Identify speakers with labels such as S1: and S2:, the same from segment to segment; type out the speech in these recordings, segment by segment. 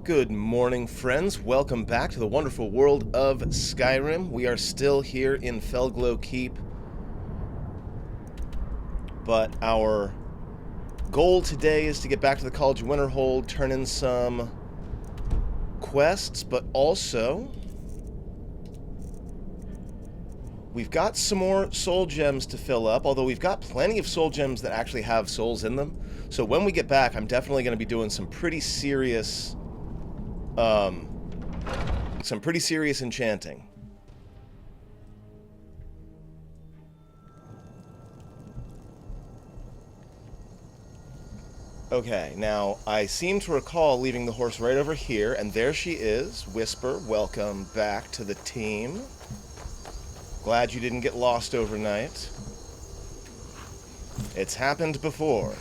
S1: Good morning, friends. Welcome back to the wonderful world of Skyrim. We are still here in Felglow Keep, but our goal today is to get back to the College of Winterhold, turn in some quests, but also we've got some more soul gems to fill up, although we've got plenty of soul gems that actually have souls in them. So when we get back, I'm definitely going to be doing some pretty serious enchanting. Okay, now I seem to recall leaving the horse right over here, and there she is. Whisper, welcome back to the team. Glad you didn't get lost overnight. It's happened before.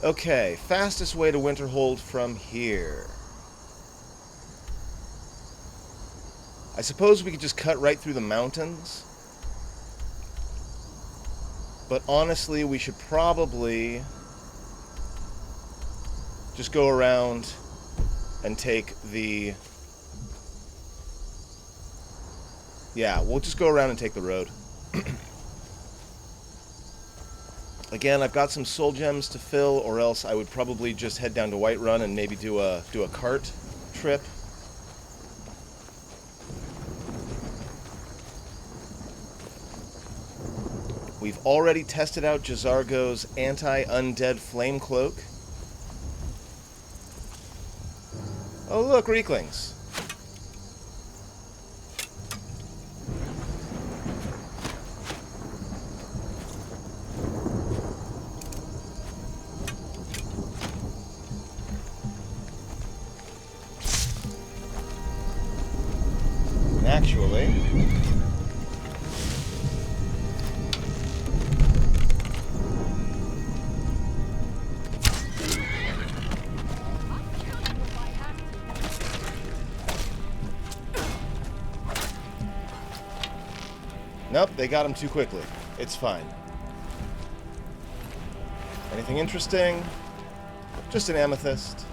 S1: Okay, fastest way to Winterhold from here. I suppose we could just cut right through the mountains. But honestly, we should probably just go around and take the... Yeah, we'll just go around and take the road. Again, I've got some soul gems to fill, or else I would probably just head down to Whiterun and maybe do a cart trip. We've already tested out Jazargo's anti-undead flame cloak. Oh look, Reeklings. Actually, nope, they got him too quickly. It's fine. Anything interesting? Just an amethyst.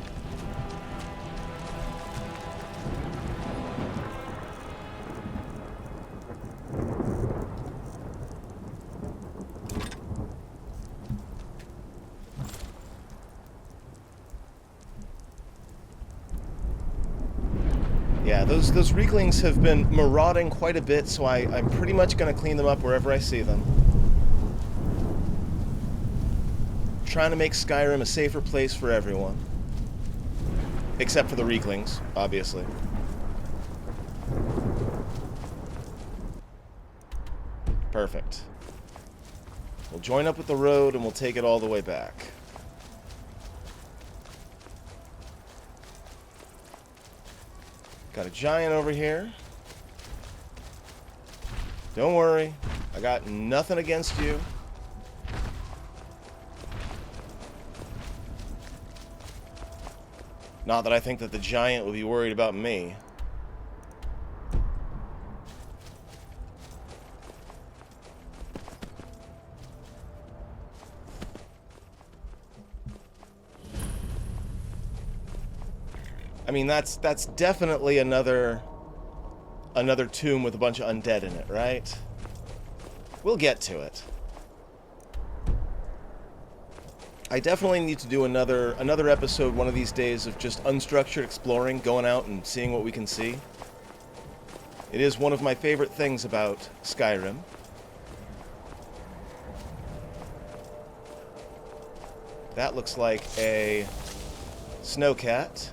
S1: Yeah, those Reeklings have been marauding quite a bit, so I'm pretty much going to clean them up wherever I see them. Trying to make Skyrim a safer place for everyone. Except for the Reeklings, obviously. Perfect. We'll join up with the road and we'll take it all the way back. Got a giant over here. Don't worry, I got nothing against you. Not that I think that the giant will be worried about me. I mean, that's definitely another tomb with a bunch of undead in it, right? We'll get to it. I definitely need to do another episode one of these days of just unstructured exploring, going out and seeing what we can see. It is one of my favorite things about Skyrim. That looks like a snowcat.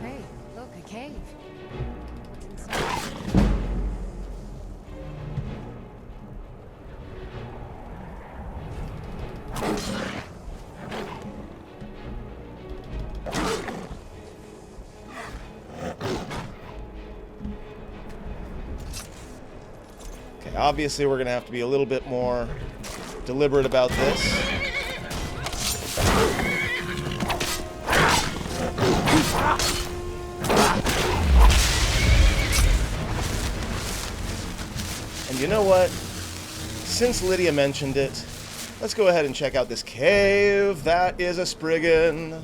S2: Hey, look, a cave. What's inside?
S1: Okay, obviously we're going to have to be a little bit more deliberate about this. And you know what? since Lydia mentioned it, let's go ahead and check out this cave. That is a Spriggan.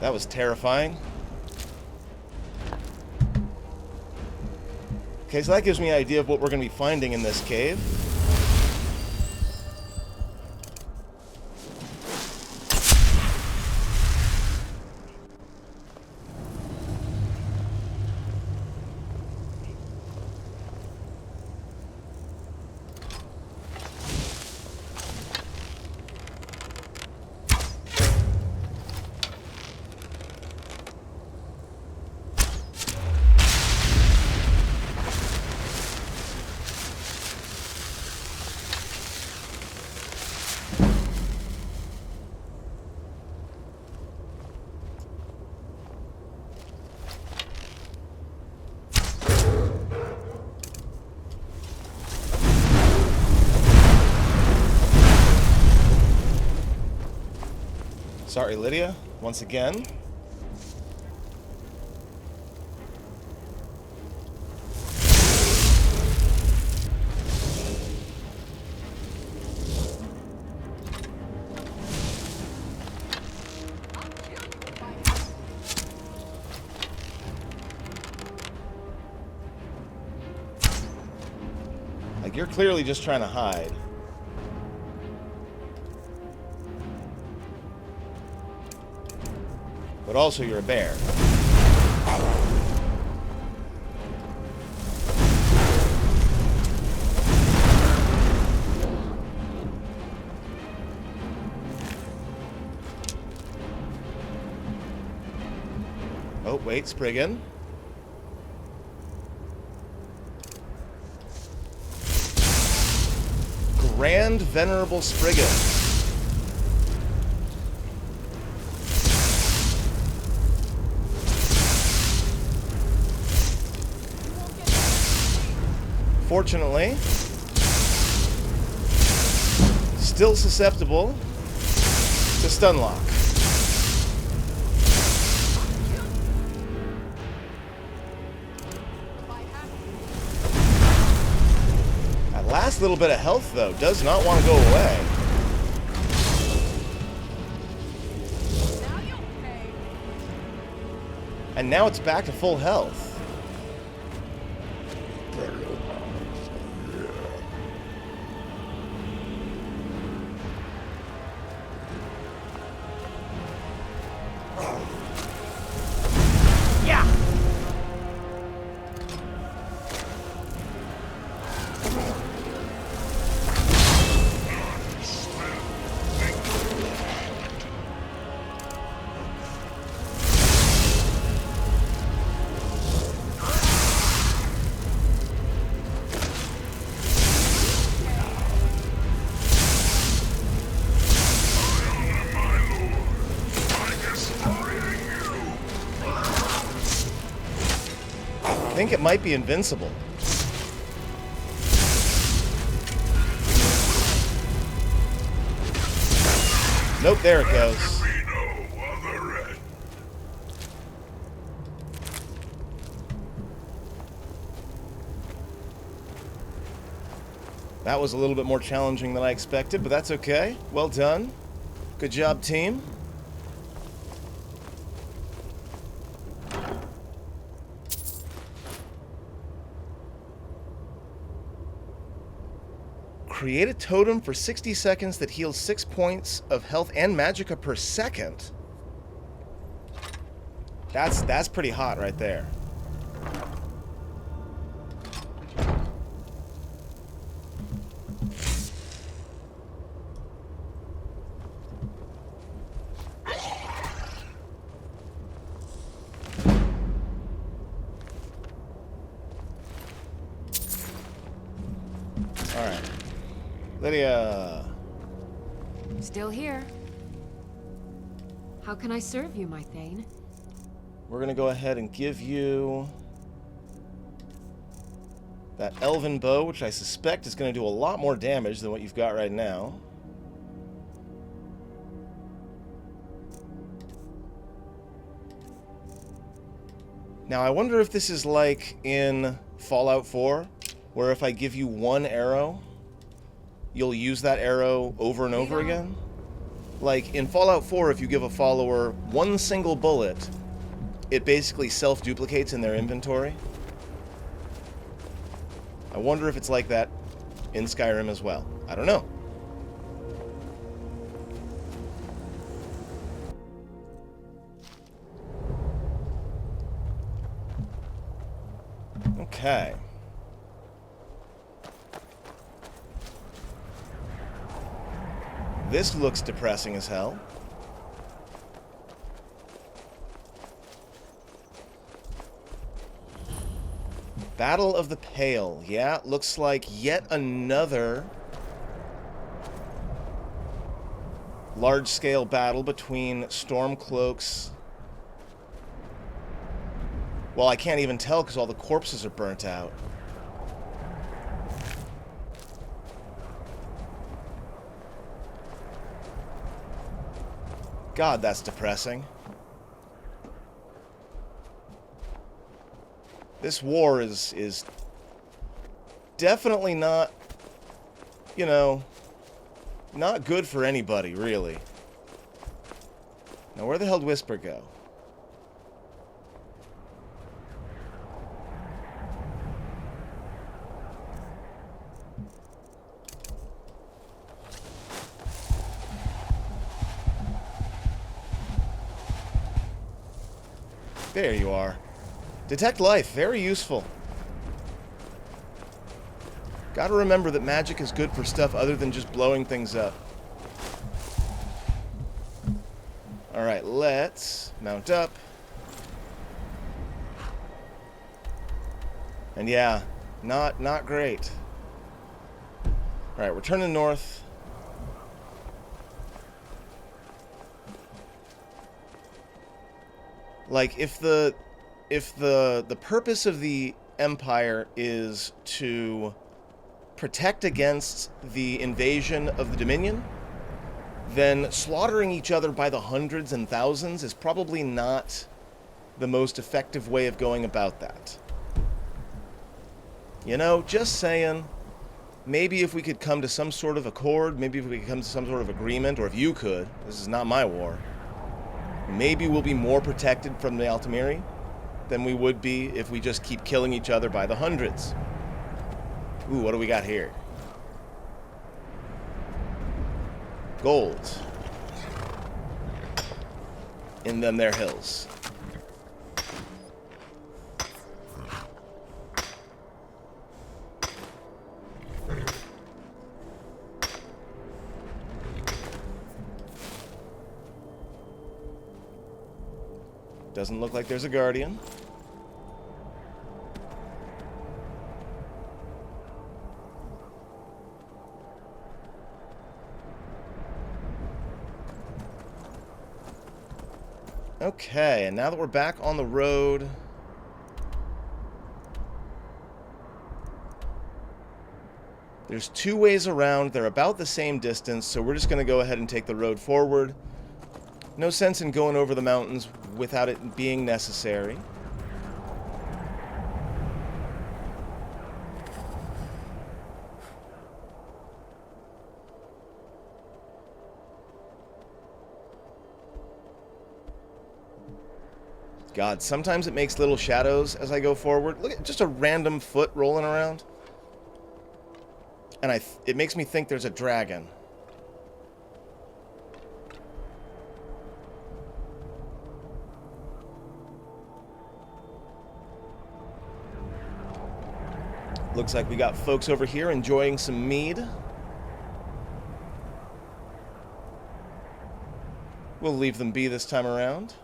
S1: That was terrifying. Okay, so that gives me an idea of what we're going to be finding in this cave. Sorry, Lydia, once again. Like, you're clearly just trying to hide. But also, you're a bear. Oh, wait, Spriggan. Grand Venerable Spriggan. Fortunately, still susceptible to stun lock. That last little bit of health, though, does not want to go away. And now it's back to full health. I think it might be invincible. Nope, there it goes. That was a little bit more challenging than I expected, but that's okay. Well done. Good job, team. Create a totem for 60 seconds that heals 6 points of health and magicka per second. That's pretty hot right there. All right. Lydia.
S2: Still here. How can I serve you, my Thane?
S1: We're going to go ahead and give you that elven bow, which I suspect is going to do a lot more damage than what you've got right now. Now, I wonder if this is like in Fallout 4, where if I give you one arrow, you'll use that arrow over and over again. Like, in Fallout 4, if you give a follower one single bullet, it basically self-duplicates in their inventory. I wonder if it's like that in Skyrim as well. I don't know. Okay. This looks depressing as hell. Battle of the Pale. Yeah, looks like yet another large-scale battle between Stormcloaks. Well, I can't even tell because all the corpses are burnt out. God, that's depressing. This war is definitely not, you know, not good for anybody, really. Now, where the hell did Whisper go? There you are. Detect life, very useful. Gotta remember that magic is good for stuff other than just blowing things up. Alright, let's mount up. And yeah, not great. Alright, we're turning north. Like, if the purpose of the Empire is to protect against the invasion of the Dominion, then slaughtering each other by the hundreds and thousands is probably not the most effective way of going about that. You know, just saying, maybe if we could come to some sort of accord, maybe if we could come to some sort of agreement, or if you could, this is not my war, maybe we'll be more protected from the Altamiri than we would be if we just keep killing each other by the hundreds. Ooh, what do we got here? Gold. In them there hills. Doesn't look like there's a guardian. Okay, and now that we're back on the road, there's two ways around. They're about the same distance, so we're just going to go ahead and take the road forward. No sense in going over the mountains without it being necessary. God, sometimes it makes little shadows as I go forward. Look at just a random foot rolling around. And it makes me think there's a dragon. Looks like we got folks over here enjoying some mead. We'll leave them be this time around.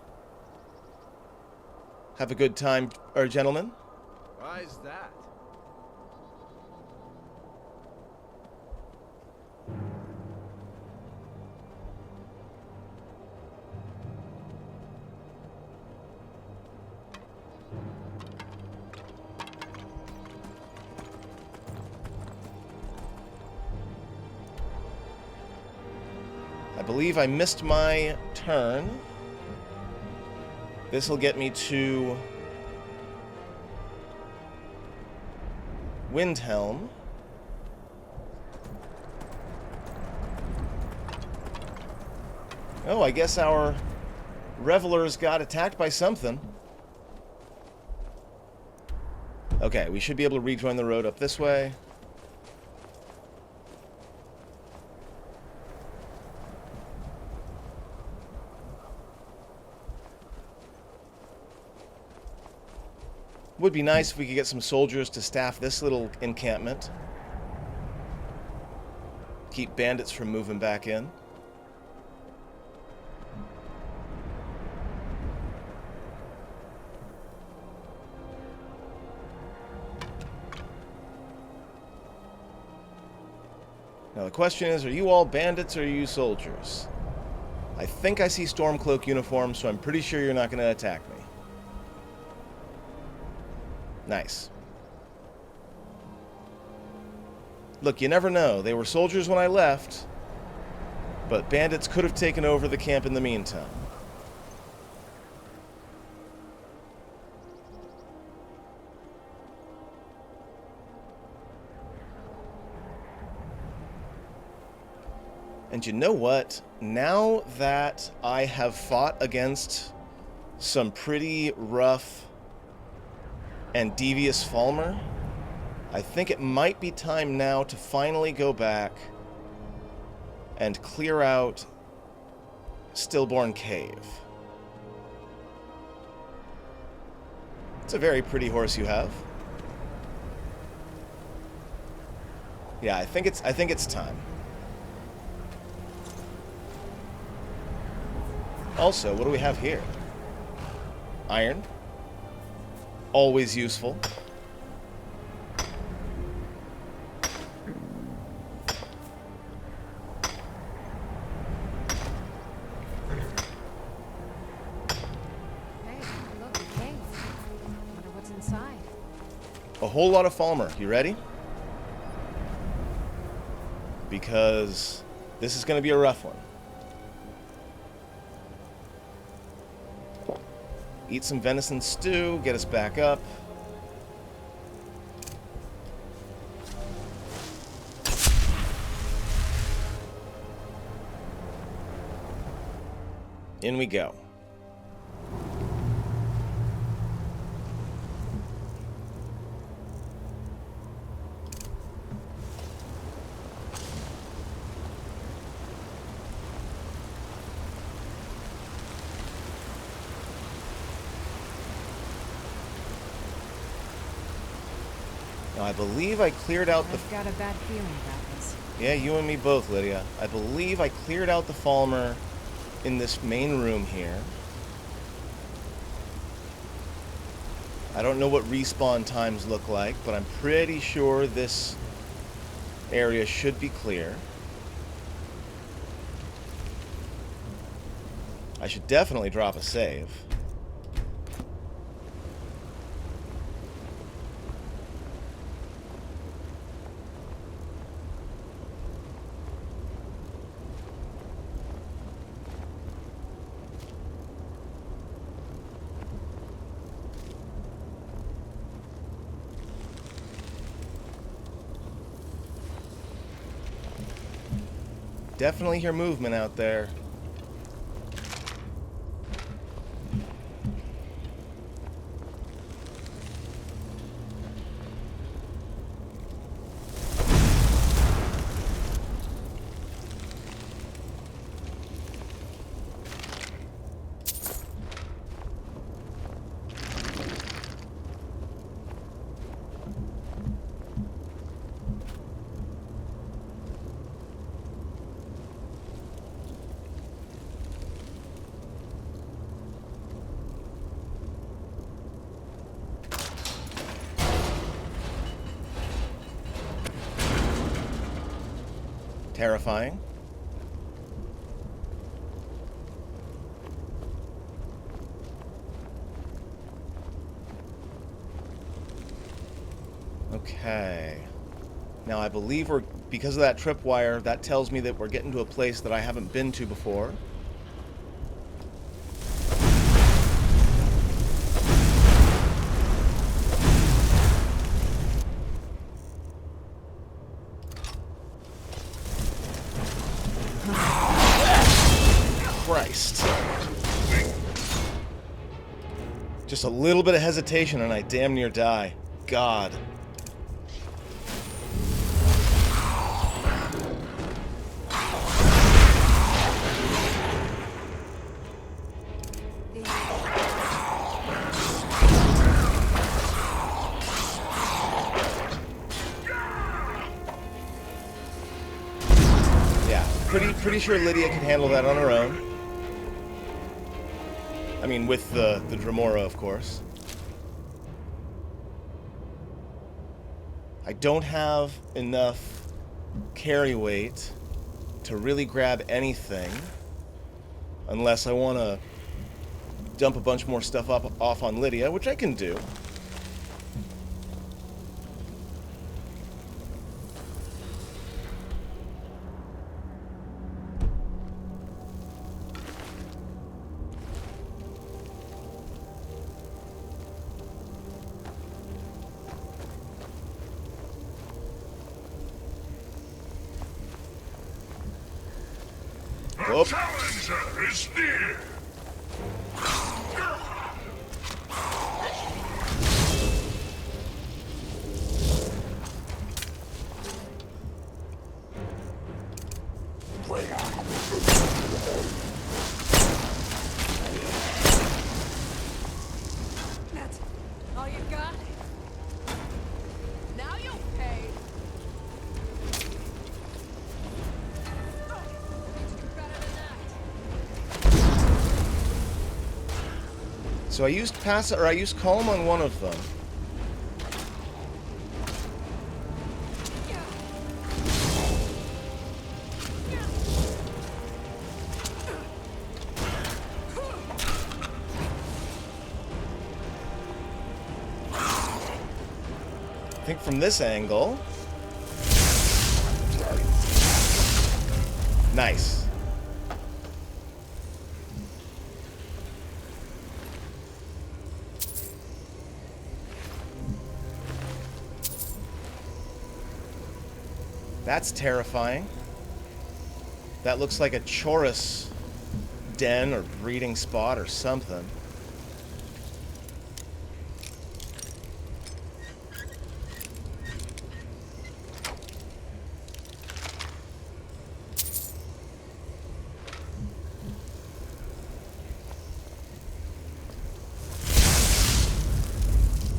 S1: Have a good time, gentlemen.
S3: Why is that?
S1: I believe I missed my turn. This will get me to Windhelm. Oh, I guess our revelers got attacked by something. Okay, we should be able to rejoin the road up this way. Would be nice if we could get some soldiers to staff this little encampment. Keep bandits from moving back in. Now the question is, are you all bandits or are you soldiers? I think I see Stormcloak uniforms, so I'm pretty sure you're not going to attack me. Nice. Look, you never know. They were soldiers when I left, but bandits could have taken over the camp in the meantime. And you know what? Now that I have fought against some pretty rough and devious Falmer, I think it might be time now to finally go back and clear out Stillborn Cave. It's a very pretty horse you have. Yeah, I think it's time. Also, what do we have here? Iron. Always useful.
S2: Hey, look, a cave. Wonder what's inside.
S1: A whole lot of Falmer. You ready? Because this is going to be a rough one. Eat some venison stew, get us back up. In we go. Now, I believe I cleared out the...
S2: I've got a bad feeling about this.
S1: Yeah, you and me both, Lydia. I believe I cleared out the Falmer in this main room here. I don't know what respawn times look like, but I'm pretty sure this area should be clear. I should definitely drop a save. Definitely hear movement out there. Terrifying. Okay. Now I believe because of that tripwire, that tells me that we're getting to a place that I haven't been to before. Christ. Just a little bit of hesitation and I damn near die. God. Yeah, pretty sure Lydia can handle that on her own. I mean, with the Dremora, of course. I don't have enough carry weight to really grab anything unless I want to dump a bunch more stuff off on Lydia, which I can do.
S3: The challenger is near!
S2: That's all you got? Now you'll pay.
S1: So I used calm on one of them. I think from this angle. Nice. That's terrifying. That looks like a Chorus den or breeding spot or something.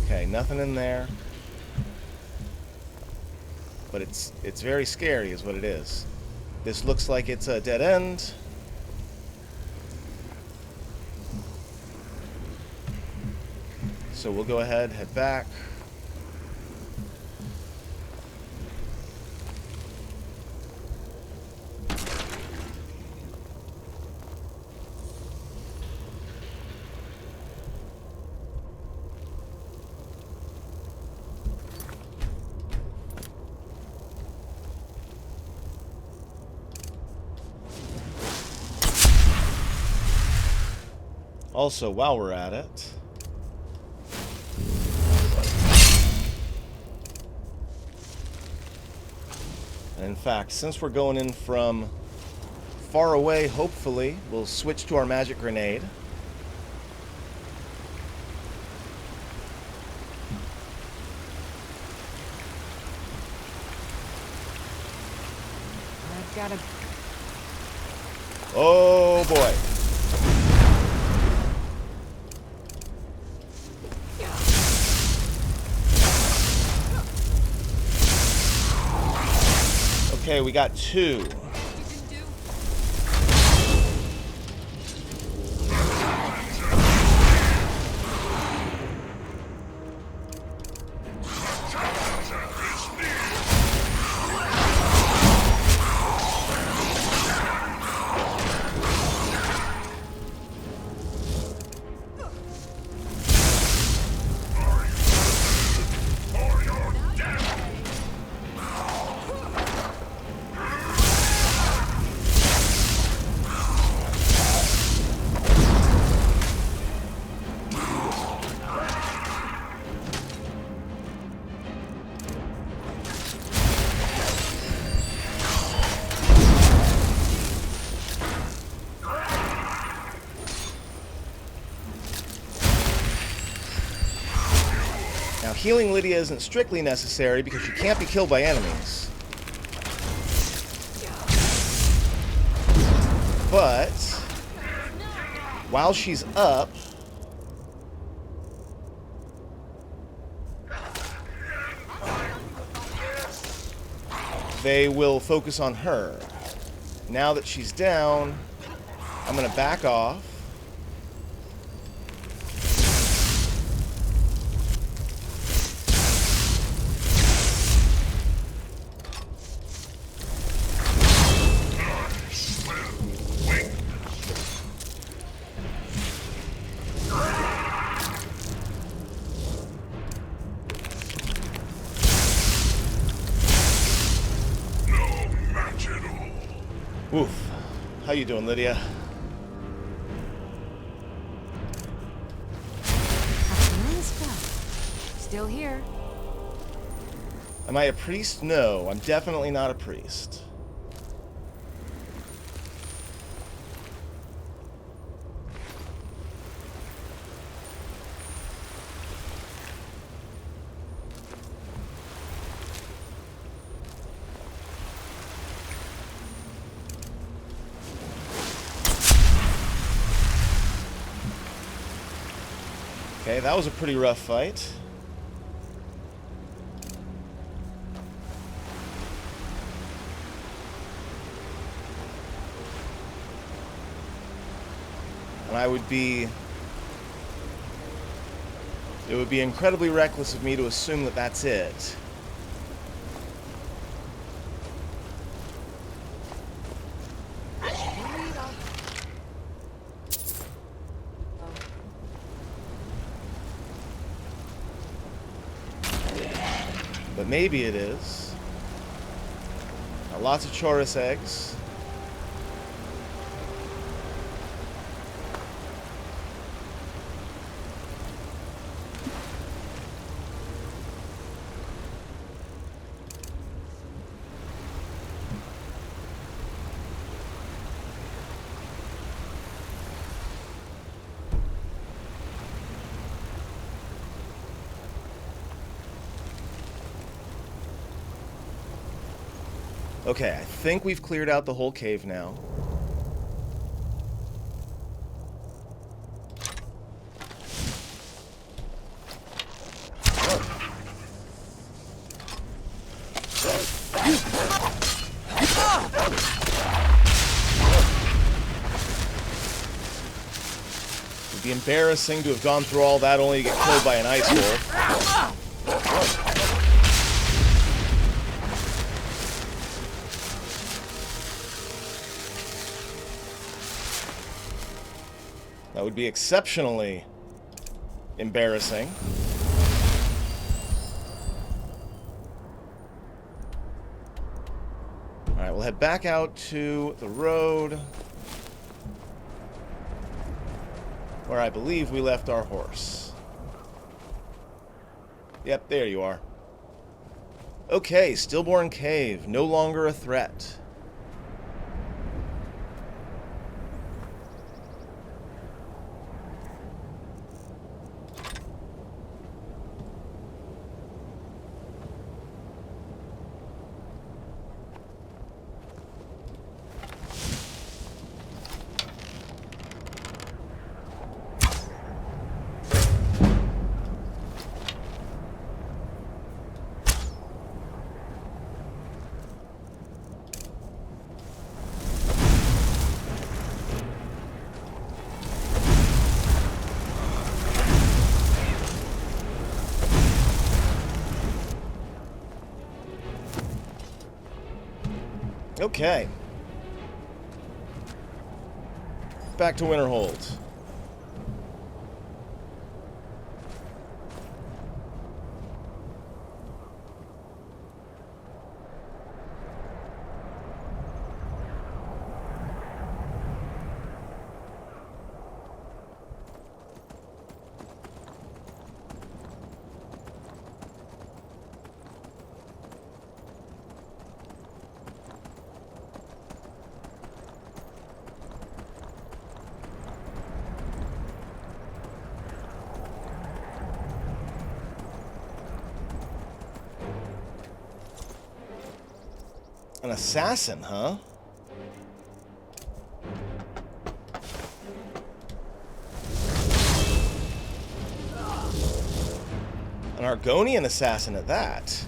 S1: Okay, nothing in there. But it's very scary is what it is. This looks like it's a dead end. So we'll go ahead, head back. Also, while we're at it, and in fact, since we're going in from far away, hopefully, we'll switch to our magic grenade.
S2: I've got a...
S1: Oh boy. Okay, we got two. healing Lydia isn't strictly necessary because she can't be killed by enemies. But while she's up, they will focus on her. Now that she's down, I'm going to back off. Oof. How you doing, Lydia?
S2: Still here.
S1: Am I a priest? No, I'm definitely not a priest. Okay, that was a pretty rough fight. And it would be incredibly reckless of me to assume that that's it. But maybe it is. Lots of chorus eggs. Okay, I think we've cleared out the whole cave now. It'd be embarrassing to have gone through all that only to get killed by an ice wolf. That would be exceptionally embarrassing. Alright, we'll head back out to the road where I believe we left our horse. Yep, there you are. Okay, Stillborn Cave, no longer a threat. Okay. Back to Winterhold. An assassin, huh? An Argonian assassin at that.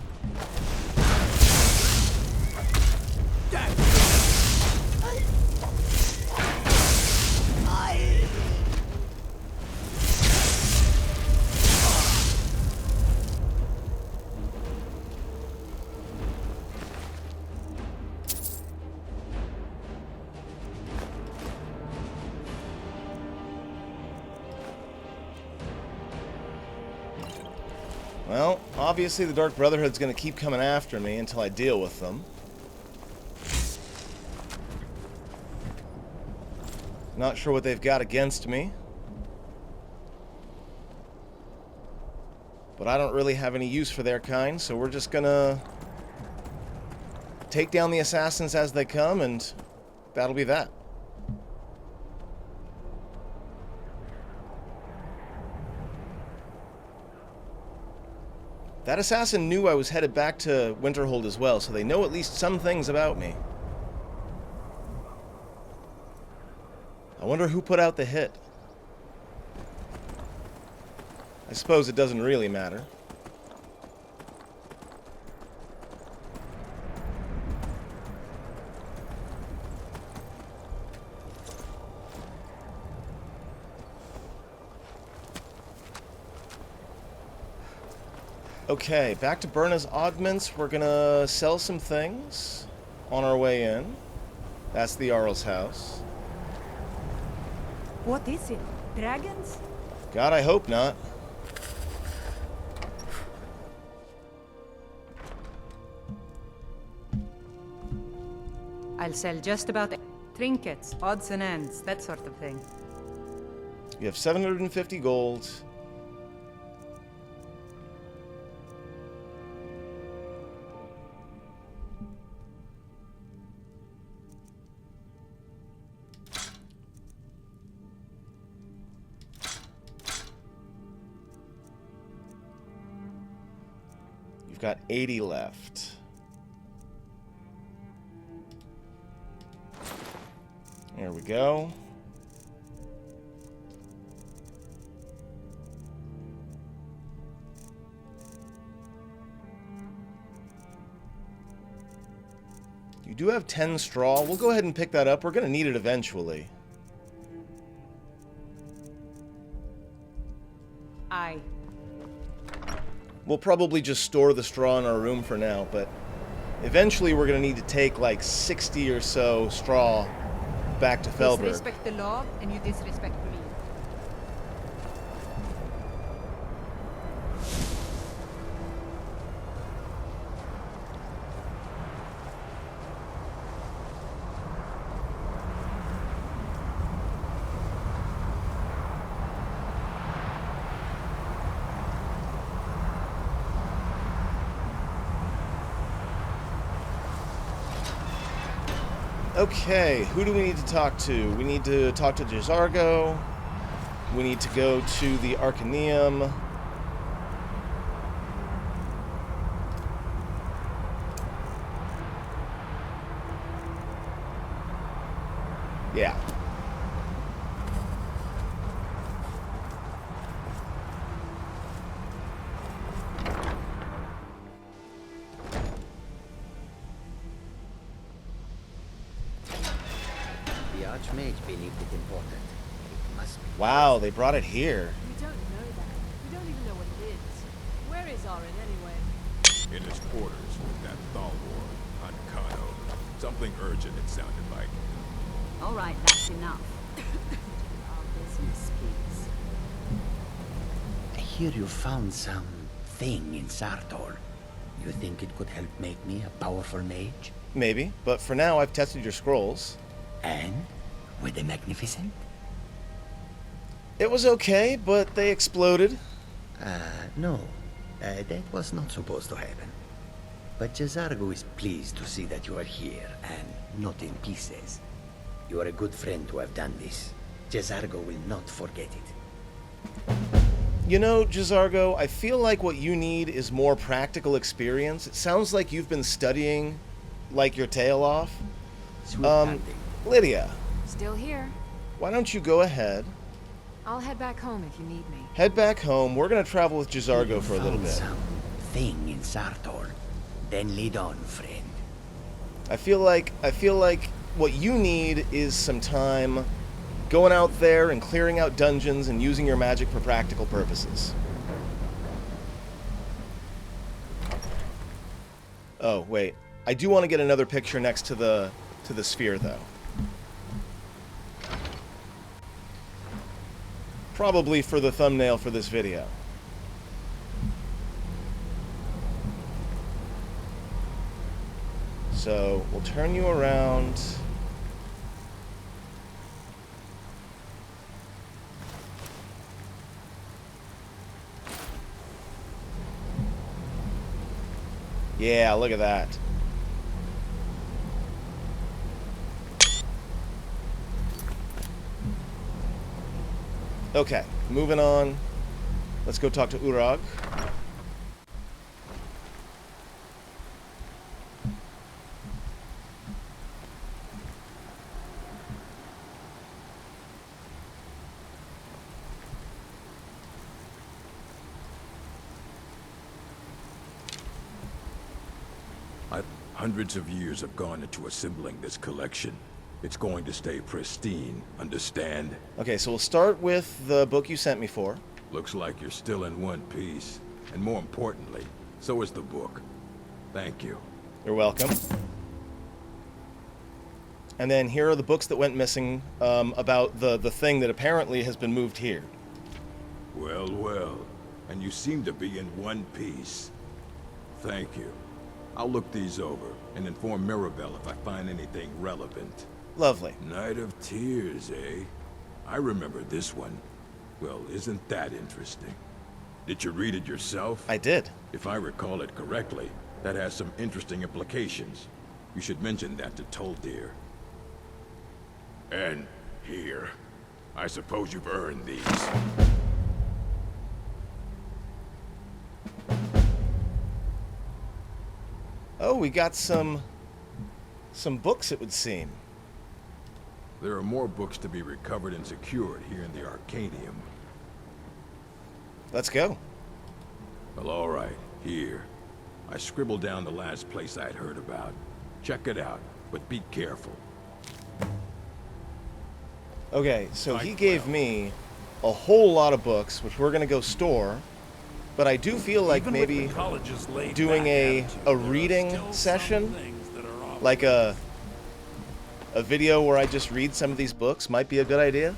S1: Well, obviously the Dark Brotherhood's going to keep coming after me until I deal with them. Not sure what they've got against me. But I don't really have any use for their kind, so we're just gonna take down the assassins as they come, and that'll be that. That assassin knew I was headed back to Winterhold as well, so they know at least some things about me. I wonder who put out the hit. I suppose it doesn't really matter. Okay, back to Berna's Oddments. We're gonna sell some things on our way in. That's the Jarl's house.
S4: What is it? Dragons?
S1: God, I hope not.
S4: I'll sell just about trinkets, odds and ends, that sort of thing.
S1: You have 750 gold. You've got 80 left. There we go. You do have 10 straw. We'll go ahead and pick that up. We're going to need it eventually.
S4: Aye.
S1: We'll probably just store the straw in our room for now, but eventually we're going to need to take like 60 or so straw back to Felberg.
S4: Disrespect the law, and you disrespect me.
S1: Okay, who do we need to talk to? We need to talk to Jizargo. We need to go to the Arcaneum. Yeah.
S5: Archmage believed it important. It must be.
S1: Wow, they brought it here.
S2: We don't know that. We don't even know what it is. Where is Orin anyway?
S3: In his quarters with that Thalwar on Kano. Something urgent, it sounded like.
S6: All right, that's enough. Our business speaks.
S5: I hear you found something in Saarthal. You think it could help make me a powerful mage?
S1: Maybe, but for now I've tested your scrolls.
S5: And? Were they magnificent?
S1: It was okay, but they exploded.
S5: No. That was not supposed to happen. But Jizargo is pleased to see that you are here, and not in pieces. You are a good friend to have done this. Jizargo will not forget it.
S1: You know, Jizargo, I feel like what you need is more practical experience. It sounds like you've been studying like your tail off.
S5: Sweet hunting.
S1: Lydia,
S2: Still here.
S1: why don't you go ahead,
S2: I'll head back home if you need me.
S1: head back home. We're gonna travel with Jazargo for a little
S5: Found
S1: bit.
S5: something in Saarthal. Then lead on, friend.
S1: I feel like what you need is some time going out there and clearing out dungeons and using your magic for practical purposes. Oh, wait. I do want to get another picture next to the sphere, though. Probably for the thumbnail for this video. So, we'll turn you around. Yeah, look at that. Okay, moving on. Let's go talk to Urag.
S3: Hundreds of years have gone into assembling this collection. It's going to stay pristine, understand?
S1: Okay, so we'll start with the book you sent me for.
S3: Looks like you're still in one piece. And more importantly, so is the book. Thank you.
S1: You're welcome. And then here are the books that went missing about the thing that apparently has been moved here.
S3: Well, well. And you seem to be in one piece. Thank you. I'll look these over and inform Mirabelle if I find anything relevant.
S1: Lovely.
S3: Night of Tears, eh? I remember this one. Well, isn't that interesting? Did you read it yourself?
S1: I did.
S3: If I recall it correctly, that has some interesting implications. You should mention that to Toldir. And here. I suppose you've earned these.
S1: Oh, we got some books, it would seem.
S3: There are more books to be recovered and secured here in the Arcanium.
S1: Let's go.
S3: Well, all right. Here. I scribbled down the last place I'd heard about. Check it out, but be careful.
S1: Okay, so he gave me a whole lot of books, which we're going to go store. But I do feel like maybe doing a reading session, like a video where I just read some of these books, might be a good idea.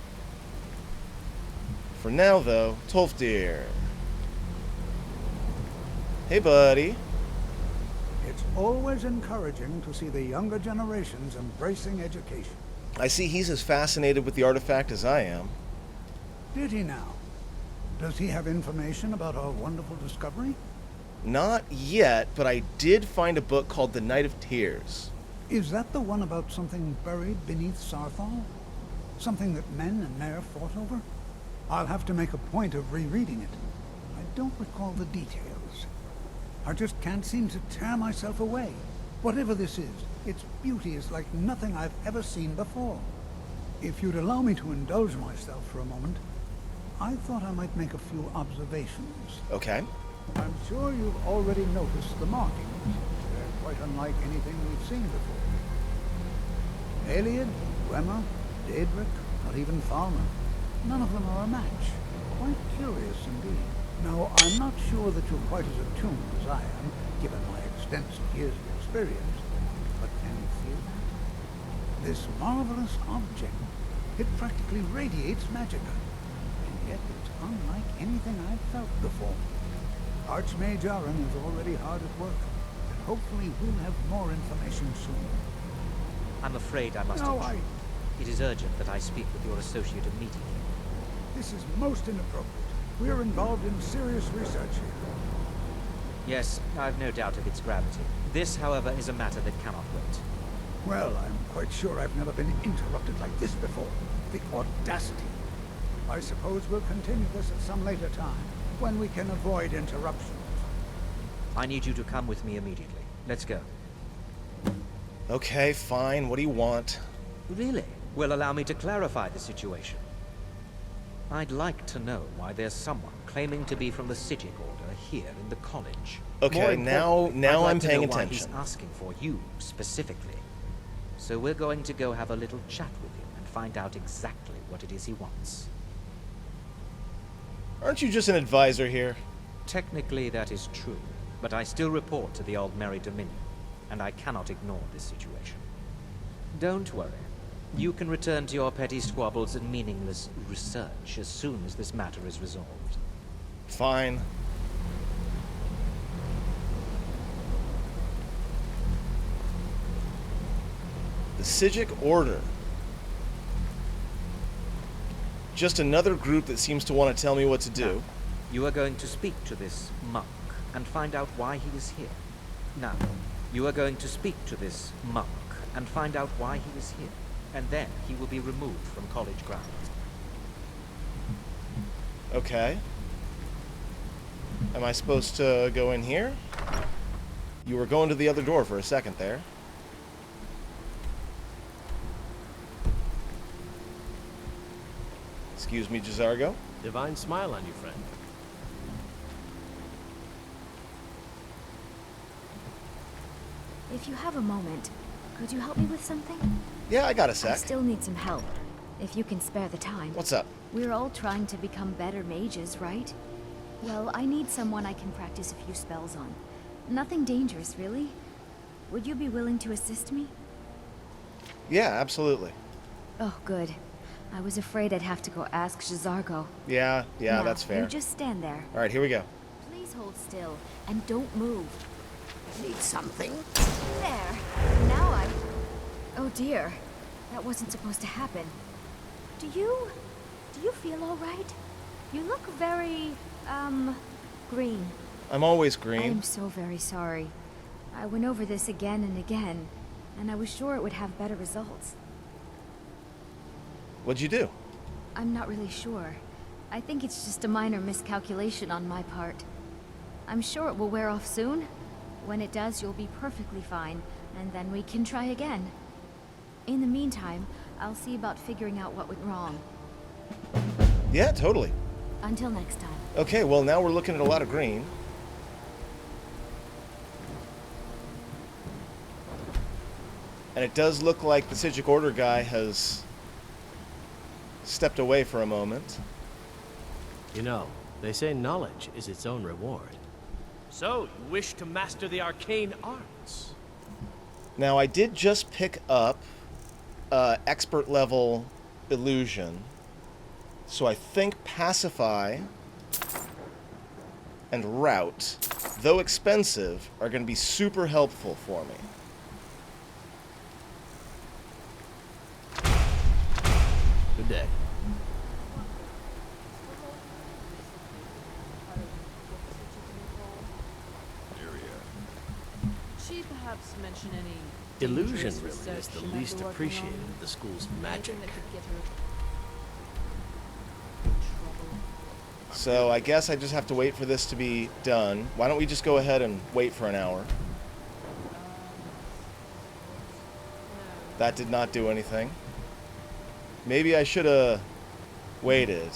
S1: For now, though, Tolfdir. Hey, buddy.
S7: It's always encouraging to see the younger generations embracing education.
S1: I see he's as fascinated with the artifact as I am.
S7: Did he now? Does he have information about our wonderful discovery?
S1: Not yet, but I did find a book called The Night of Tears.
S7: Is that the one about something buried beneath Saarthal? Something that men and Mare fought over? I'll have to make a point of rereading it. I don't recall the details. I just can't seem to tear myself away. Whatever this is, its beauty is like nothing I've ever seen before. If you'd allow me to indulge myself for a moment, I thought I might make a few observations.
S1: Okay.
S7: I'm sure you've already noticed the markings. They're quite unlike anything we've seen before. Aliad, Gwemmer, Daedric, not even Falmer. None of them are a match. Quite curious indeed. Now, I'm not sure that you're quite as attuned as I am, given my extensive years of experience. But can you feel that? This marvelous object, it practically radiates magicka. Yet it's unlike anything I've felt before. Archmage Aaron is already hard at work, and hopefully we'll have more information soon.
S8: I'm afraid I must.
S7: No,
S8: It is urgent that I speak with your associate immediately.
S7: This is most inappropriate. We're involved in serious research here.
S8: Yes, I've no doubt of its gravity. This, however, is a matter that cannot wait.
S7: Well, I'm quite sure I've never been interrupted like this before. The audacity. I suppose we'll continue this at some later time, when we can avoid interruptions.
S8: I need you to come with me immediately. Let's go.
S1: Okay, fine. What do you want?
S8: Really? Well, allow me to clarify the situation. I'd like to know why there's someone claiming to be from the Sijic Order here in the college.
S1: Okay,
S8: More
S1: now
S8: importantly, I'd like
S1: I'm
S8: to
S1: paying
S8: know why
S1: attention.
S8: he's asking for you specifically. So we're going to go have a little chat with him and find out exactly what it is he wants.
S1: Aren't you just an advisor here?
S8: Technically, that is true, but I still report to the Aldmeri Dominion, and I cannot ignore this situation. Don't worry. You can return to your petty squabbles and meaningless research as soon as this matter is resolved.
S1: Fine. The Sijic Order. Just another group that seems to want to tell me what to do.
S8: Now, you are going to speak to this monk and find out why he is here. Now, you are going to speak to this monk and find out why he is here. And then he will be removed from college grounds.
S1: Okay. Am I supposed to go in here? You were going to the other door for a second there. Excuse me, Jazargo.
S9: Divine smile on you, friend.
S10: If you have a moment, could you help me with something?
S1: Yeah, I got a
S10: I
S1: sec.
S10: still need some help, if you can spare the time.
S1: What's up?
S10: We're all trying to become better mages, right? Well, I need someone I can practice a few spells on. Nothing dangerous, really. Would you be willing to assist me?
S1: Yeah, absolutely.
S10: Oh, good. I was afraid I'd have to go ask Jazargo.
S1: Yeah,
S10: Now,
S1: that's fair.
S10: You just stand there.
S1: All right, here we go.
S10: Please hold still, and don't move.
S5: Need something?
S10: There. Now I... Oh dear. That wasn't supposed to happen. Do you feel all right? You look very, green.
S1: I'm always
S10: I
S1: green.
S10: am so very sorry. I went over this again and again, and I was sure it would have better results.
S1: What'd you do?
S10: I'm not really sure. I think it's just a minor miscalculation on my part. I'm sure it will wear off soon. When it does, you'll be perfectly fine, and then we can try again. In the meantime, I'll see about figuring out what went wrong.
S1: Yeah, totally.
S10: Until next time.
S1: Okay, well now we're looking at a lot of green. And it does look like the Sijic Order guy has stepped away for a moment.
S9: You know, they say knowledge is its own reward. So, you wish to master the arcane arts?
S1: Now, I did just pick up expert level illusion. So I think Pacify and Rout, though expensive, are going to be super helpful for me.
S9: Good day.
S2: She perhaps mention any
S9: Illusion
S2: dangerous
S9: really
S2: research
S9: is the
S2: she might be
S9: least
S2: working
S9: appreciated
S2: on?
S9: of the school's magic.
S2: Anything that could get her in trouble.
S1: So I guess I just have to wait for this to be done. Why don't we just go ahead and wait for an hour? That did not do anything. Maybe I should have waited.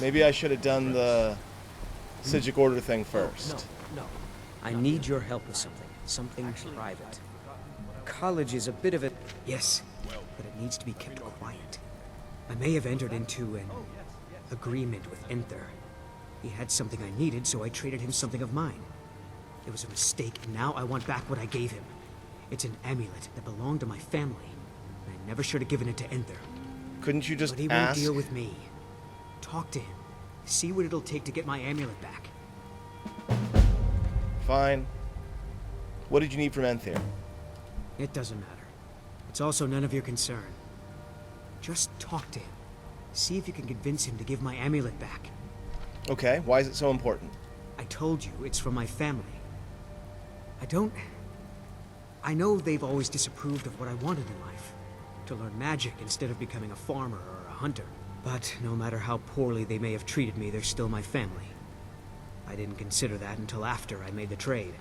S1: Maybe I should have done the Sijic Order thing first.
S11: No. I need your help with something. Something private. College is a bit of a... Yes, but it needs to be kept quiet. I may have entered into an agreement with Enther. He had something I needed, so I traded him something of mine. It was a mistake, and now I want back what I gave him. It's an amulet that belonged to my family, and I never should have given it to Enther.
S1: Couldn't you just
S11: But he
S1: ask?
S11: won't deal with me. Talk to him. See what it'll take to get my amulet back.
S1: Fine. What did you need from Enthir?
S11: It doesn't matter. It's also none of your concern. Just talk to him. See if you can convince him to give my amulet back.
S1: Okay, why is it so important?
S11: I told you, it's from my family. I know they've always disapproved of what I wanted in life. To learn magic instead of becoming a farmer or a hunter. But no matter how poorly they may have treated me, they're still my family. I didn't consider that until after I made the trade.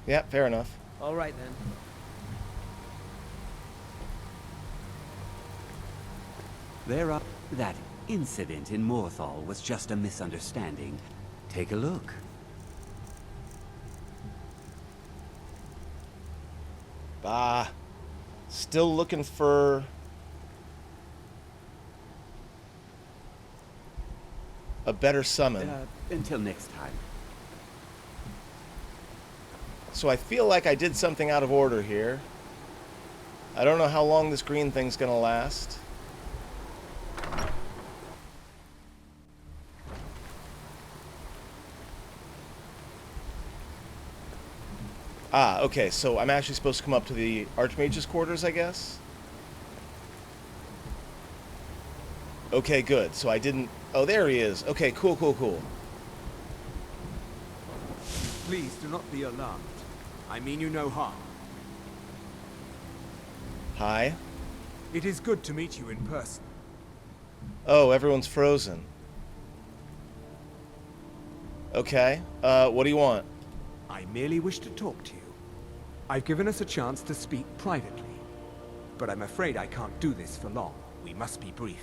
S1: Yeah, fair enough.
S11: All right, then.
S12: That incident in Saarthal was just a misunderstanding. Take a look.
S1: Ah, still looking for a better summon.
S12: Until next time.
S1: So I feel like I did something out of order here. I don't know how long this green thing's gonna last. Ah, okay, so I'm actually supposed to come up to the Archmage's quarters, I guess? Okay, good. So I didn't... Oh, there he is. Okay, cool, cool, cool.
S13: Please do not be alarmed. I mean you no harm.
S1: Hi.
S13: It is good to meet you in person.
S1: Oh, everyone's frozen. Okay, what do you want?
S13: I merely wish to talk to you. I've given us a chance to speak privately, but I'm afraid I can't do this for long. We must be brief.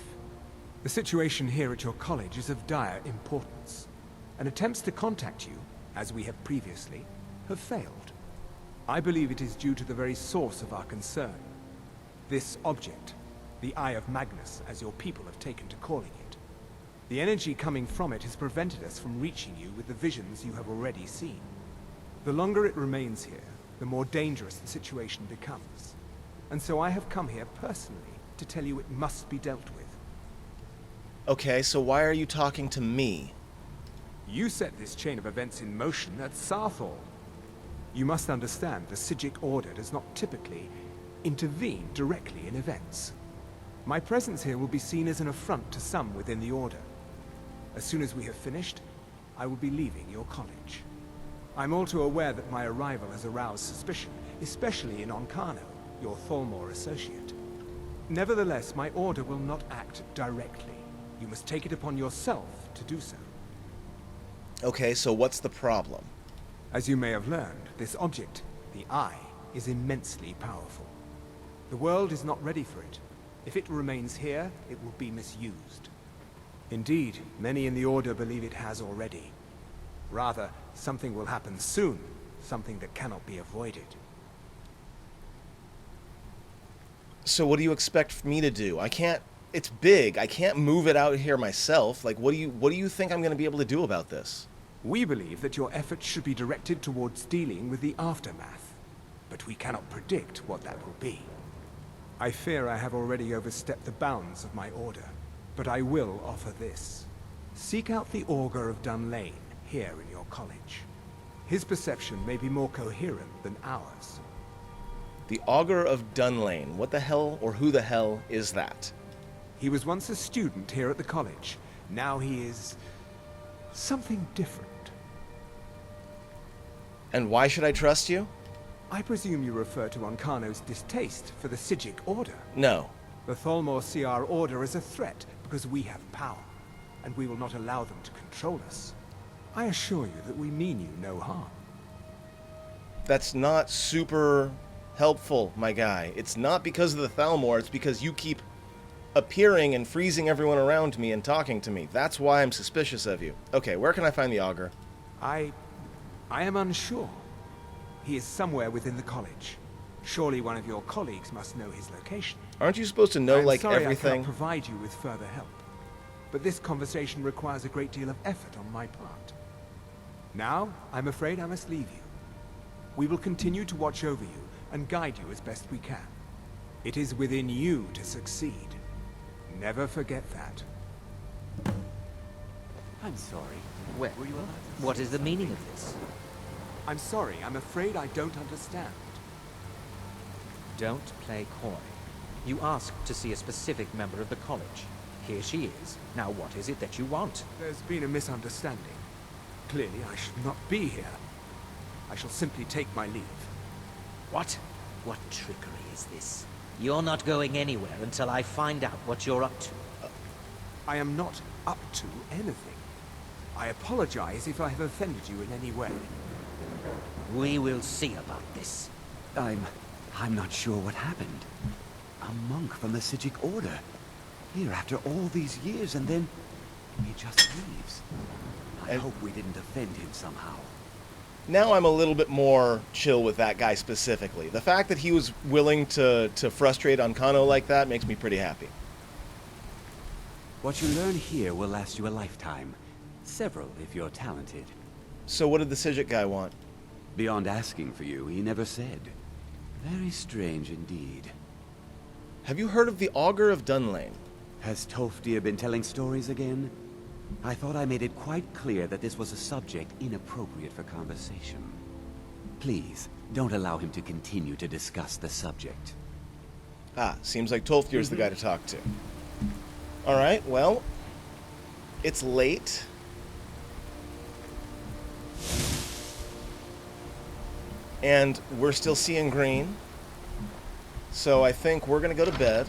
S13: The situation here at your college is of dire importance, and attempts to contact you, as we have previously, have failed. I believe it is due to the very source of our concern. This object, the Eye of Magnus, as your people have taken to calling it. The energy coming from it has prevented us from reaching you with the visions you have already seen. The longer it remains here, the more dangerous the situation becomes. And so I have come here personally to tell you it must be dealt with.
S1: Okay, so why are you talking to me?
S13: You set this chain of events in motion at Saarthal. You must understand the Psijic Order does not typically intervene directly in events. My presence here will be seen as an affront to some within the Order. As soon as we have finished, I will be leaving your college. I'm all too aware that my arrival has aroused suspicion, especially in Onkano, your Thalmor associate. Nevertheless, my order will not act directly. You must take it upon yourself to do so.
S1: Okay, so what's the problem?
S13: As you may have learned, this object, the Eye, is immensely powerful. The world is not ready for it. If it remains here, it will be misused. Indeed, many in the Order believe it has already. Rather, something will happen soon, something that cannot be avoided.
S1: So what do you expect me to do? I can't... It's big. I can't move it out here myself. Like, what do you think I'm going to be able to do about this?
S13: We believe that your efforts should be directed towards dealing with the aftermath, but we cannot predict what that will be. I fear I have already overstepped the bounds of my order, but I will offer this. Seek out the Augur of Dunlane here in your college. His perception may be more coherent than ours.
S1: The Augur of Dunlane. What the hell, or who the hell is that?
S13: He was once a student here at the college. Now he is... something different.
S1: And why should I trust you?
S13: I presume you refer to Onkano's distaste for the Psijic Order.
S1: No.
S13: The Thalmor see our order as a threat because we have power, and we will not allow them to control us. I assure you that we mean you no harm.
S1: That's not super helpful, my guy. It's not because of the Thalmor, it's because you keep appearing and freezing everyone around me and talking to me. That's why I'm suspicious of you. Okay, where can I find the Augur?
S13: I am unsure. He is somewhere within the college. Surely one of your colleagues must know his location.
S1: Aren't you supposed to know,
S13: I'm
S1: like,
S13: sorry
S1: everything?
S13: I cannot provide you with further help. But this conversation requires a great deal of effort on my part. Now, I'm afraid I must leave you. We will continue to watch over you and guide you as best we can. It is within you to succeed. Never forget that.
S12: I'm sorry.
S8: Well, what is the meaning of this?
S13: I'm sorry, I'm afraid I don't understand.
S8: Don't play coy. You asked to see a specific member of the college. Here she is. Now what is it that you want?
S13: There's been a misunderstanding. Clearly I should not be here. I shall simply take my leave.
S8: What? What trickery is this? You're not going anywhere until I find out what you're up to.
S13: I am not up to anything. I apologize if I have offended you in any way.
S12: We will see about this. I'm not sure what happened. A monk from the Sijic Order. Here after all these years, and then he just leaves. I hope we didn't offend him somehow.
S1: Now I'm a little bit more chill with that guy specifically. The fact that he was willing to frustrate Ancano like that makes me pretty happy.
S12: What you learn here will last you a lifetime. Several, if you're talented.
S1: So what did the Sijic guy want?
S12: Beyond asking for you, he never said. Very strange indeed.
S1: Have you heard of the Augur of Dunlane?
S12: Has Tolfdir been telling stories again? I thought I made it quite clear that this was a subject inappropriate for conversation. Please, don't allow him to continue to discuss the subject.
S1: Ah, seems like Tolfdir's the guy to talk to. Alright, well, it's late. And we're still seeing green. So I think we're gonna go to bed.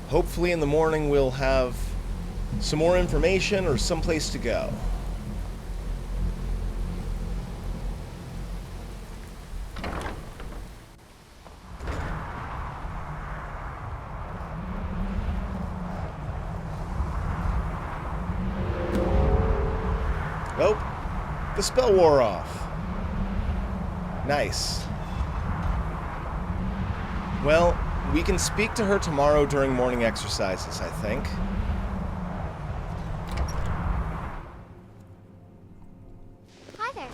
S1: Hopefully in the morning we'll have some more information or someplace to go. Oh, the spell wore off. Nice. Well, we can speak to her tomorrow during morning exercises, I think.
S10: Hi there.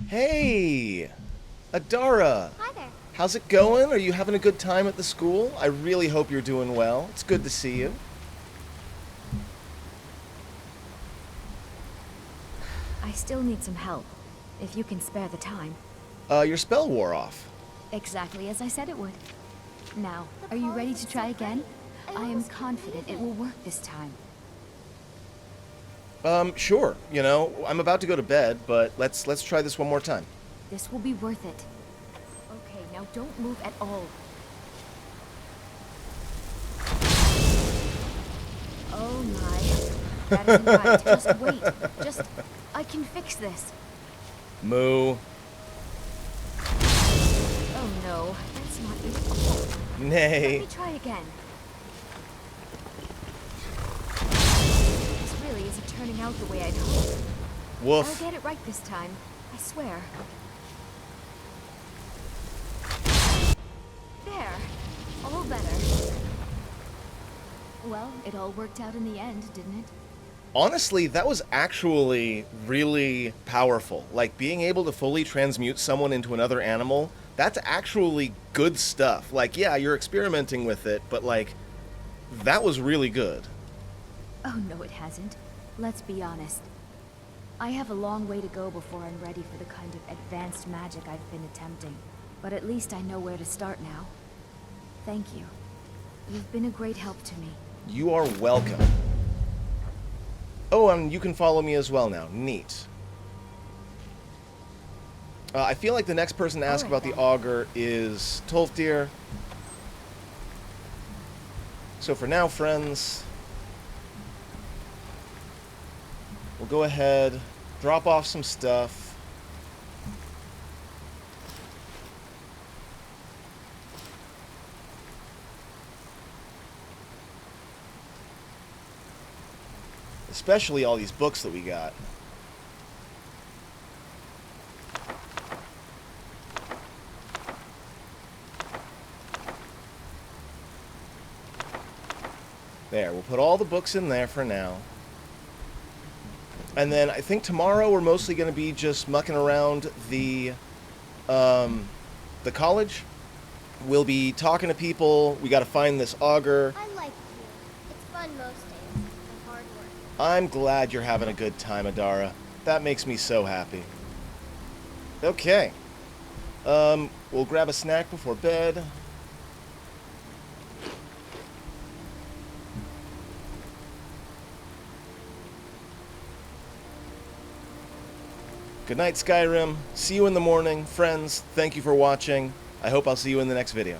S1: Hey! Adara!
S10: Hi there.
S1: How's it going? Are you having a good time at the school? I really hope you're doing well. It's good to see you.
S10: I still need some help, if you can spare the time.
S1: Your spell wore off.
S10: Exactly as I said it would. Now, are you ready to try again? I am confident it will work this time.
S1: Sure. You know, I'm about to go to bed, but let's try this one more time.
S10: This will be worth it. Okay, now don't move at all. Oh my. That isn't right. Just wait. I can fix this.
S1: Moo.
S10: Oh no, that's not it at all.
S1: Nay.
S10: Let me try again. This really isn't turning out the way I'd hoped.
S1: Woof.
S10: I'll get it right this time. I swear. There. All better. Well, it all worked out in the end, didn't it?
S1: Honestly, that was actually really powerful. Like, being able to fully transmute someone into another animal, that's actually good stuff. Like, yeah, you're experimenting with it, but, like, that was really good.
S10: Oh, no, it hasn't. Let's be honest. I have a long way to go before I'm ready for the kind of advanced magic I've been attempting. But at least I know where to start now. Thank you. You've been a great help to me.
S1: You are welcome. Oh, and you can follow me as well now. Neat. I feel like the next person to ask about the Augur is Tolfdir. So for now, friends, we'll go ahead, drop off some stuff. Especially all these books that we got. There, we'll put all the books in there for now. And then I think tomorrow we're mostly going to be just mucking around the college. We'll be talking to people. We got to find this Augur.
S14: I like you. It's fun most days, and hard work.
S1: I'm glad you're having a good time, Adara. That makes me so happy. Okay. We'll grab a snack before bed. Good night, Skyrim. See you in the morning. Friends, thank you for watching. I hope I'll see you in the next video.